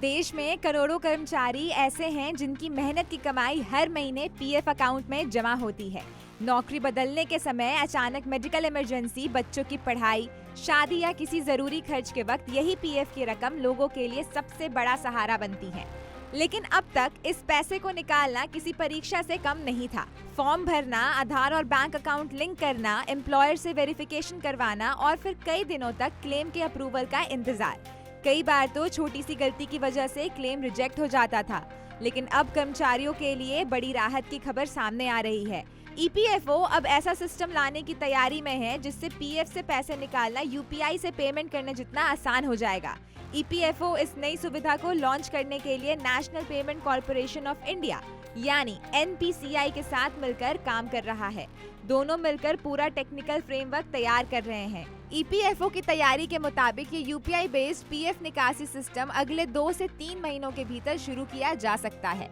देश में करोड़ों कर्मचारी ऐसे हैं जिनकी मेहनत की कमाई हर महीने पीएफ अकाउंट में जमा होती है। नौकरी बदलने के समय, अचानक मेडिकल इमरजेंसी, बच्चों की पढ़ाई, शादी या किसी जरूरी खर्च के वक्त यही पीएफ की रकम लोगों के लिए सबसे बड़ा सहारा बनती है। लेकिन अब तक इस पैसे को निकालना किसी परीक्षा से कम नहीं था। फॉर्म भरना, आधार और बैंक अकाउंट लिंक करना, एम्प्लॉयर से वेरिफिकेशन करवाना और फिर कई दिनों तक क्लेम के अप्रूवल का इंतजार। कई बार तो छोटी सी गलती की वजह से क्लेम रिजेक्ट हो जाता था। लेकिन अब कर्मचारियों के लिए बड़ी राहत की खबर सामने आ रही है। ईपीएफओ अब ऐसा सिस्टम लाने की तैयारी में है जिससे पीएफ से पैसे निकालना यूपीआई से पेमेंट करने जितना आसान हो जाएगा। ईपीएफओ इस नई सुविधा को लॉन्च करने के लिए national payment corporation of India यानी एनपीसीआई के साथ मिलकर काम कर रहा है। दोनों मिलकर पूरा टेक्निकल फ्रेमवर्क तैयार कर रहे हैं। ईपीएफओ की तैयारी के मुताबिक ये यूपीआई बेस्ड पीएफ निकासी सिस्टम अगले 2 से 3 महीनों के भीतर शुरू किया जा सकता है।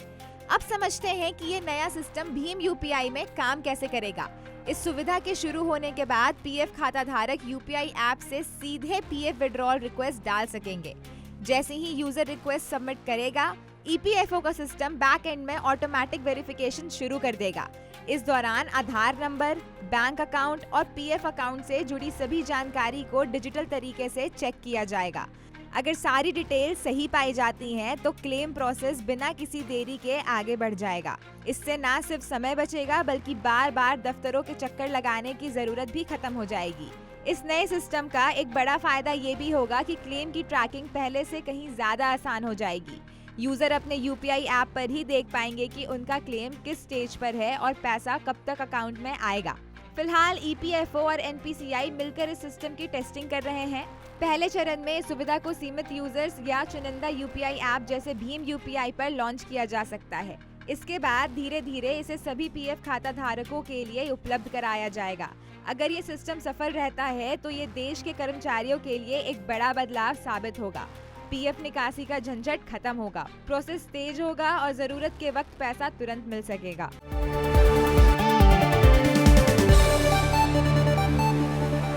अब समझते हैं कि ये नया सिस्टम भीम यूपीआई में काम कैसे करेगा। इस सुविधा के शुरू होने के बाद पीएफ खाता धारक यूपीआई ऐप से सीधे पीएफ विड्रॉल रिक्वेस्ट डाल सकेंगे। जैसे ही यूजर रिक्वेस्ट सबमिट करेगा, ईपीएफओ का सिस्टम बैक एंड में ऑटोमेटिक वेरिफिकेशन शुरू कर देगा। इस दौरान आधार नंबर, बैंक अकाउंट और पीएफ अकाउंट से जुड़ी सभी जानकारी को डिजिटल तरीके से चेक किया जाएगा। अगर सारी डिटेल सही पाई जाती हैं, तो क्लेम प्रोसेस बिना किसी देरी के आगे बढ़ जाएगा। इससे न सिर्फ समय बचेगा बल्कि बार बार दफ्तरों के चक्कर लगाने की जरूरत भी खत्म हो जाएगी। इस नए सिस्टम का एक बड़ा फायदा ये भी होगा कि क्लेम की ट्रैकिंग पहले से कहीं ज्यादा आसान हो जाएगी। यूजर अपने यूपीआई ऐप पर ही देख पाएंगे कि उनका क्लेम किस स्टेज पर है और पैसा कब तक अकाउंट में आएगा। फिलहाल ईपीएफओ और एनपीसीआई मिलकर इस सिस्टम की टेस्टिंग कर रहे हैं। पहले चरण में इस सुविधा को सीमित यूजर्स या चुनिंदा यूपीआई ऐप जैसे भीम यूपीआई पर लॉन्च किया जा सकता है। इसके बाद धीरे धीरे इसे सभी पीएफ खाता धारकों के लिए उपलब्ध कराया जाएगा। अगर ये सिस्टम सफल रहता है तो ये देश के कर्मचारियों के लिए एक बड़ा बदलाव साबित होगा। पीएफ निकासी का झंझट खत्म होगा, प्रोसेस तेज होगा और जरूरत के वक्त पैसा तुरंत मिल सकेगा।